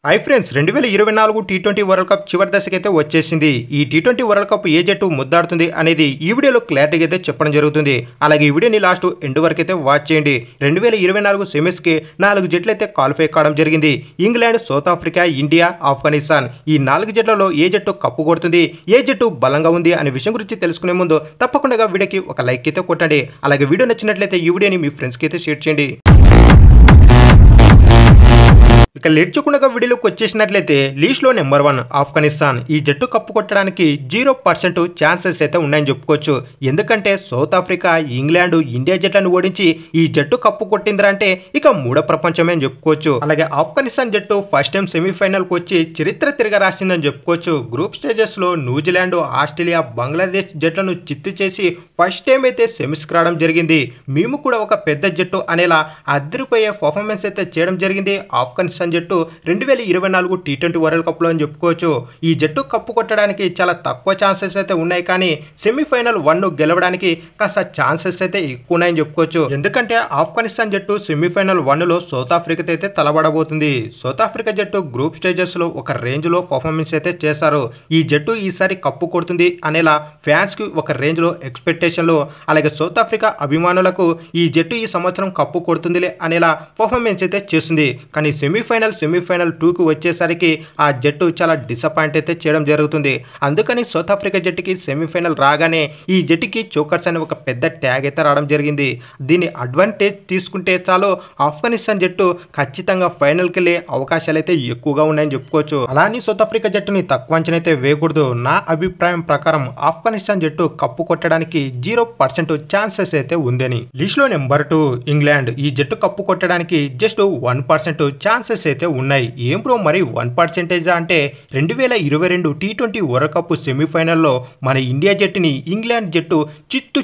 Hi friends 2024 T20 world cup చివరి దశకైతే వచ్చేసింది. ఈ టీ20 వరల్డ్ కప్ ఏ జట్టు ముద్దాడుతుంది అనేది ఈ వీడియోలో క్లారిటీగా అయితే చెప్పడం జరుగుతుంది. అలాగే ఈ వీడియోని లాస్ట్ ఎండ్ వరకు అయితే వాచ్ చేయండి. 2024 సెమీస్కి 4 జట్లు అయితే క్వాలిఫై కావడం జరిగింది. England, south Africa, India, Afghanistan ఈ 4 జట్లలో ఏ జట్టు కప్పు కొడుతుంది, ఏ జట్టు బలంగా ఉంది అనే విషయం గురించి తెలుసుకునే ముందు తప్పకుండా వీడియోకి ఒక లైక్ అయితే కొట్టండి. అలాగే వీడియో నచ్చినట్లయితే ఈ వీడియోని మీ ఫ్రెండ్స్కి అయితే షేర్ చేయండి. ఇక లేట్ చేయకుండా వీడియోలోకి వచ్చేసినట్లయితే లీస్ట్లో నెంబర్ 1 ఆఫ్ఘనిస్తాన్. ఈ జట్టు కప్పు కొట్టడానికి 0% ఛాన్సెస్ అయితే ఉన్నాయని చెప్పుకోవచ్చు. ఎందుకంటే సౌత్ ఆఫ్రికా, ఇంగ్లాండ్, ఇండియా జట్లను ఓడించి ఈ జట్టు కప్పు కొట్టిందంటే ఇక మూడో ప్రపంచమే అని చెప్పుకోవచ్చు. అలాగే ఆఫ్ఘనిస్తాన్ జట్టు ఫస్ట్ టైం సెమీఫైనల్కి వచ్చి చరిత్ర తిరగ రాసిందని చెప్పుకోవచ్చు. గ్రూప్ స్టేజెస్లో న్యూజిలాండ్, ఆస్ట్రేలియా, బంగ్లాదేశ్ జట్లను చిత్తు చేసి ఫస్ట్ టైం అయితే సెమీస్కి రావడం జరిగింది. మేము కూడా ఒక పెద్ద జట్టు అనేలా అదిరిపోయే పర్ఫార్మెన్స్ అయితే చేయడం జరిగింది ఆఫ్ఘనిస్తాన్ జట్టు 2024 టీ20 వరల్డ్ కప్లో అని చెప్పుకోవచ్చు. ఈ జట్టు కప్పు కొట్టడానికి చాలా తక్కువ ఛాన్సెస్ అయితే ఉన్నాయి, కానీ సెమీఫైనల్ 1 గెలవడానికి కాస్త ఛాన్సెస్ అయితే ఎక్కువ ఉన్నాయని చెప్పుకోవచ్చు. ఎందుకంటే ఆఫ్ఘనిస్తాన్ జట్టు సెమీఫైనల్ 1లో సౌత్ ఆఫ్రికాతో అయితే తలబడబోతుంది. సౌత్ ఆఫ్రికా జట్టు గ్రూప్ స్టేజెస్లో ఒక రేంజ్లో పర్ఫార్మెన్స్ అయితే చేశారు. ఈ జట్టు ఈసారి కప్పు కొడుతుంది అనేలా ఫ్యాన్స్కి ఒక రేంజ్లో ఎక్స్పెక్టేషన్లు, అలాగే సౌత్ ఆఫ్రికా అభిమానులకు ఈ జట్టు ఈ సంవత్సరం కప్పు కొడుతుందిలే అనేలా పర్ఫార్మెన్స్ అయితే చేస్తుంది. కానీ సెమీఫైనల్ 2కి వచ్చేసరికి ఆ జట్టు చాలా డిసప్పాయింట్ అయితే చేయడం జరుగుతుంది. అందుకని సౌత్ ఆఫ్రికా జట్టుకి సెమీఫైనల్ రాగానే ఈ జట్టుకి చోకర్స్ అనే ఒక పెద్ద ట్యాగ్ అయితే రావడం జరిగింది. దీని అడ్వాంటేజ్ తీసుకుంటే చాలు ఆఫ్ఘనిస్తాన్ జట్టు ఖచ్చితంగా ఫైనల్కి వెళ్ళే అవకాశాలు అయితే ఎక్కువగా ఉన్నాయని చెప్పుకోవచ్చు. అలానే సౌత్ ఆఫ్రికా జట్టుని తక్కువ అంచనా అయితే వేయకూడదు. నా అభిప్రాయం ప్రకారం ఆఫ్ఘనిస్తాన్ జట్టు కప్పు కొట్టడానికి 0% ఛాన్సెస్ అయితే ఉందని. లిస్ట్లో నెంబర్ 2 ఇంగ్లాండ్. ఈ జట్టు కప్పు కొట్టడానికి జస్ట్ 1% ఛాన్సెస్ అయితే ఉన్నాయి. ఏం బ్రో మరి 1% అంటే 2022 టీ20 వరల్డ్ కప్ సెమీఫైనల్లో మన ఇండియా జట్టుని ఇంగ్లాండ్ జట్టు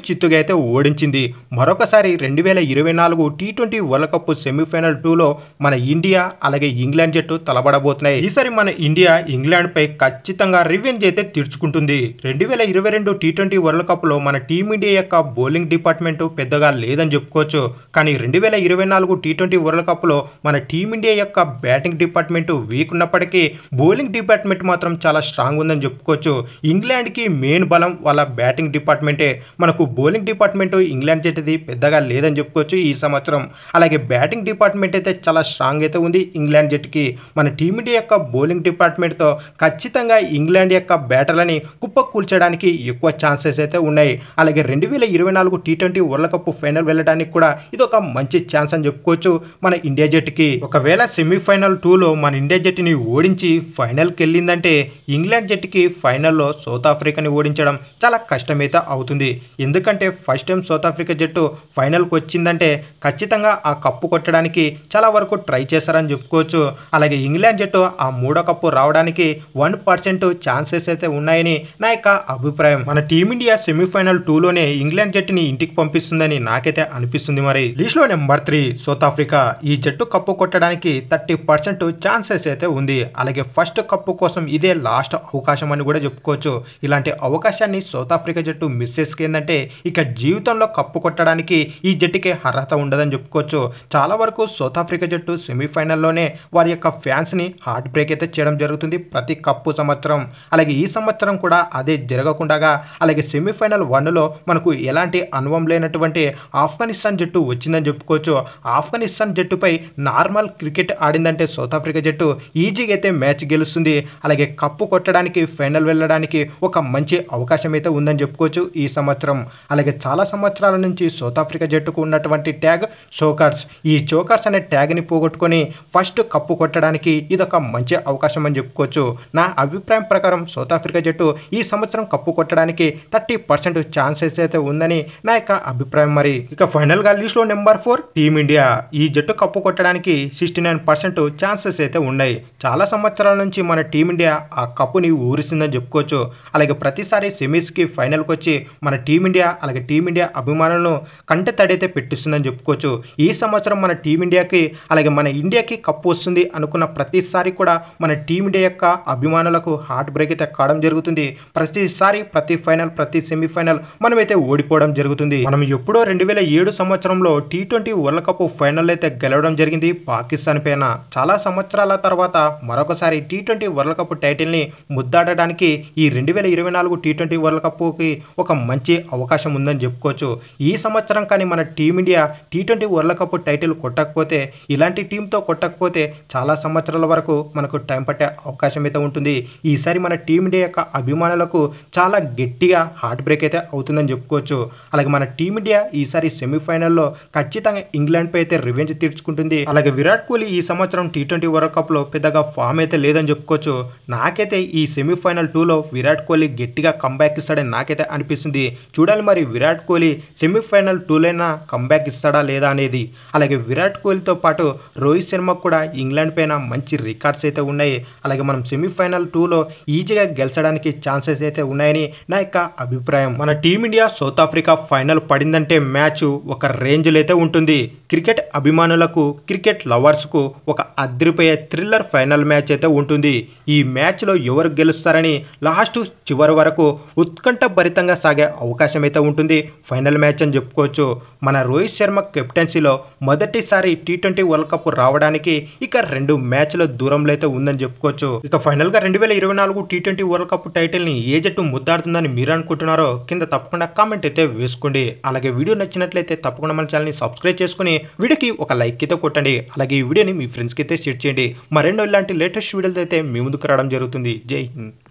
చిత్తుగా అయితే ఓడించింది. మరొకసారి 2024 టీ20 వరల్డ్ కప్ సెమీఫైనల్ 2లో మన ఇండియా అలాగే ఇంగ్లాండ్ జట్టు తలబడబోతున్నాయి. ఈసారి మన ఇండియా ఇంగ్లాండ్ పై ఖచ్చితంగా రివెంజ్ అయితే తీర్చుకుంటుంది. 2022 టీ20 వరల్డ్ కప్లో మన టీమిండియా యొక్క బౌలింగ్ డిపార్ట్మెంట్ పెద్దగా లేదని చెప్పుకోవచ్చు. కానీ 2024 టీ20 వరల్డ్ కప్లో మన టీమిండియా యొక్క బ్యాటింగ్ డిపార్ట్మెంట్ వీక్ ఉన్నప్పటికీ బౌలింగ్ డిపార్ట్మెంట్ మాత్రం చాలా స్ట్రాంగ్ ఉందని చెప్పుకోవచ్చు. ఇంగ్లాండ్కి మెయిన్ బలం వాళ్ళ బ్యాటింగ్ డిపార్ట్మెంటే. మనకు బౌలింగ్ డిపార్ట్మెంట్ ఇంగ్లాండ్ జట్టుది పెద్దగా లేదని చెప్పుకోవచ్చు ఈ సంవత్సరం. అలాగే బ్యాటింగ్ డిపార్ట్మెంట్ అయితే చాలా స్ట్రాంగ్ అయితే ఉంది ఇంగ్లాండ్ జట్టుకి. మన టీమిండియా యొక్క బౌలింగ్ డిపార్ట్మెంట్తో ఖచ్చితంగా ఇంగ్లాండ్ యొక్క బ్యాటర్లని కుప్పకూల్చడానికి ఎక్కువ ఛాన్సెస్ అయితే ఉన్నాయి. అలాగే 2024 టీ20 వరల్డ్ కప్ ఫైనల్ వెళ్ళడానికి కూడా ఇది ఒక మంచి ఛాన్స్ అని చెప్పుకోవచ్చు మన ఇండియా జట్టుకి. ఒకవేళ సెమీఫైనల్ 2లో మన ఇండియా జట్టుని ఓడించి ఫైనల్కి వెళ్ళిందంటే ఇంగ్లాండ్ జట్టుకి ఫైనల్లో సౌత్ ఆఫ్రికాని ఓడించడం చాలా కష్టమైతే అవుతుంది. ఎందుకంటే ఫస్ట్ టైం సౌత్ ఆఫ్రికా జట్టు ఫైనల్కి వచ్చిందంటే ఖచ్చితంగా ఆ కప్పు కొట్టడానికి చాలా వరకు ట్రై చేశారని చెప్పుకోవచ్చు. అలాగే ఇంగ్లాండ్ జట్టు ఆ మూడో కప్పు రావడానికి 1% ఛాన్సెస్ అయితే ఉన్నాయని నా యొక్క అభిప్రాయం. మన టీమిండియా సెమీఫైనల్ 2లోనే ఇంగ్లాండ్ జట్టుని ఇంటికి పంపిస్తుందని నాకైతే అనిపిస్తుంది. మరి లిస్ట్లో నెంబర్ 3 సౌత్ ఆఫ్రికా. ఈ జట్టు కప్పు కొట్టడానికి 30% ఛాన్సెస్ అయితే ఉంది. అలాగే ఫస్ట్ కప్పు కోసం ఇదే లాస్ట్ అవకాశం అని కూడా చెప్పుకోవచ్చు. ఇలాంటి అవకాశాన్ని సౌత్ ఆఫ్రికా జట్టు మిస్ చేసుకుందంటే ఇక జీవితంలో కప్పు కొట్టడానికి ఈ జట్టుకే అర్హత ఉండదని చెప్పుకోవచ్చు. చాలా వరకు సౌత్ ఆఫ్రికా జట్టు సెమీఫైనల్లోనే వారి యొక్క ఫ్యాన్స్ని హార్ట్ బ్రేక్ అయితే చేయడం జరుగుతుంది ప్రతి కప్పు సంవత్సరం. అలాగే ఈ సంవత్సరం కూడా అదే జరగకుండా అలాగే సెమీఫైనల్ 1లో మనకు ఎలాంటి అనుభవం లేనటువంటి ఆఫ్ఘనిస్తాన్ జట్టు వచ్చిందని చెప్పుకోవచ్చు. ఆఫ్ఘనిస్తాన్ జట్టుపై నార్మల్ క్రికెట్ ఆడిందంటే సౌత్ ఆఫ్రికా జట్టు ఈజీగా అయితే మ్యాచ్ గెలుస్తుంది. అలాగే కప్పు కొట్టడానికి ఫైనల్ వెళ్ళడానికి ఒక మంచి అవకాశం అయితే ఉందని చెప్పుకోవచ్చు ఈ సంవత్సరం. అలాగే చాలా సంవత్సరాల నుంచి సౌత్ ఆఫ్రికా జట్టుకు ఉన్నటువంటి ట్యాగ్ చోకర్స్. ఈ చోకర్స్ అనే ట్యాగ్ని పోగొట్టుకొని ఫస్ట్ కప్పు కొట్టడానికి ఇదొక మంచి అవకాశం అని చెప్పుకోవచ్చు. నా అభిప్రాయం ప్రకారం సౌత్ ఆఫ్రికా జట్టు ఈ సంవత్సరం కప్పు కొట్టడానికి 30% ఛాన్సెస్ అయితే ఉందని నా యొక్క అభిప్రాయం. మరి ఇక ఫైనల్గా లిస్ట్లో నెంబర్ 4 టీమిండియా. ఈ జట్టు కప్పు కొట్టడానికి 69% ఛాన్సెస్ అయితే ఉన్నాయి. చాలా సంవత్సరాల నుంచి మన టీమిండియా ఆ కప్పుని ఊరిసిందని చెప్పుకోవచ్చు. అలాగే ప్రతిసారి సెమీస్కి ఫైనల్కి వచ్చి మన టీమిండియా అలాగే టీమిండియా అభిమానులను కంటె తడైతే పెట్టిస్తుందని చెప్పుకోవచ్చు. ఈ సంవత్సరం మన టీమిండియాకి అలాగే మన ఇండియాకి కప్పు వస్తుంది అనుకున్న ప్రతిసారి కూడా మన టీమిండియా యొక్క అభిమానులకు హార్ట్ బ్రేక్ అయితే కావడం జరుగుతుంది. ప్రతిసారి ప్రతి ఫైనల్ ప్రతి సెమీఫైనల్ మన మనమైతే ఓడిపోవడం జరుగుతుంది. మనం ఎప్పుడో 2007 సంవత్సరంలో T20 వరల్డ్ కప్ ఫైనల్ అయితే గెలవడం జరిగింది పాకిస్తాన్ పైన. చాలా సంవత్సరాల తర్వాత మరొకసారి T20 వరల్డ్ కప్ టైటిల్ ని ముద్దాడడానికి ఈ 2024 T20 వరల్డ్ కప్ కి ఒక మంచి అవకాశం ఉందని చెప్పుకోవచ్చు. ఈ సంవత్సరం కానీ మన team India T20 world cup title కొట్టకపోతే, ఇలాంటి టీంతో కొట్టకపోతే చాలా సంవత్సరాల వరకు మనకు టైం పట్టే అవకాశం అయితే ఉంటుంది. ఈసారి మన టీమిండియా యొక్క అభిమానులకు చాలా గట్టిగా హార్ట్ బ్రేక్ అయితే అవుతుందని చెప్పుకోవచ్చు. అలాగే మన టీమిండియా ఈసారి సెమీఫైనల్లో ఖచ్చితంగా ఇంగ్లాండ్ పై అయితే రివెంజ్ తీర్చుకుంటుంది. అలాగే విరాట్ కోహ్లీ ఈ సంవత్సరం T20 వరల్డ్ కప్ లో పెద్దగా ఫామ్ అయితే లేదని చెప్పుకోవచ్చు. నాకైతే ఈ సెమీఫైనల్ 2లో విరాట్ కోహ్లీ గట్టిగా కంబ్యాక్ ఇస్తాడని నాకైతే అనిపిస్తుంది. చూడాలి మరి విరాట్ కోహ్లీ సెమీఫైనల్ 2లోనైనా కంబ్యాక్ ఇస్తాడా లేదా అనేది. అలాగే విరాట్ కోహ్లీతో పాటు రోహిత్ శర్మకు కూడా ఇంగ్లాండ్ పైన మంచి రికార్డ్స్ అయితే ఉన్నాయి. అలాగే మనం సెమీఫైనల్ 2లో ఈజీగా గెలిచడానికి ఛాన్సెస్ అయితే ఉన్నాయని నా యొక్క అభిప్రాయం. మన టీమిండియా సౌత్ ఆఫ్రికా ఫైనల్ పడిందంటే మ్యాచ్ ఒక రేంజ్లో అయితే ఉంటుంది. క్రికెట్ అభిమానులకు, క్రికెట్ లవర్స్కు ఒక అదిరిపోయే థ్రిల్లర్ ఫైనల్ మ్యాచ్ అయితే ఉంటుంది. ఈ మ్యాచ్లో ఎవరు గెలుస్తారని లాస్ట్ చివరి వరకు ఉత్కంఠ భరితంగా సాగే అవకాశం అయితే ఉంటుంది. ఫైనల్ మ్యాచ్ అని చెప్పుకోవచ్చు. మన రోహిత్ శర్మ కెప్టెన్సీలో మొదటిసారి T20 వరల్డ్ కప్ రావడానికి ఇక 2 మ్యాచ్ల దూరంలో అయితే ఉందని చెప్పుకోవచ్చు. ఇక ఫైనల్ గా 2024 T20 వరల్డ్ కప్ టైటిల్ ని ఏ జట్టు ముద్దాడుతుందని మీరు అనుకుంటున్నారో కింద తప్పకుండా కామెంట్ అయితే వేసుకోండి. అలాగే వీడియో నచ్చినట్లయితే తప్పకుండా మన ఛానల్ ని సబ్స్క్రైబ్ చేసుకుని వీడియోకి ఒక లైక్ అయితే కొట్టండి. అలాగే ఈ వీడియోని మీ ఫ్రెండ్స్కి అయితే షేర్ చేయండి. మరెన్నో ఇలాంటి లేటెస్ట్ వీడియోలు అయితే మీ ముందుకు రావడం జరుగుతుంది. జై హింద్.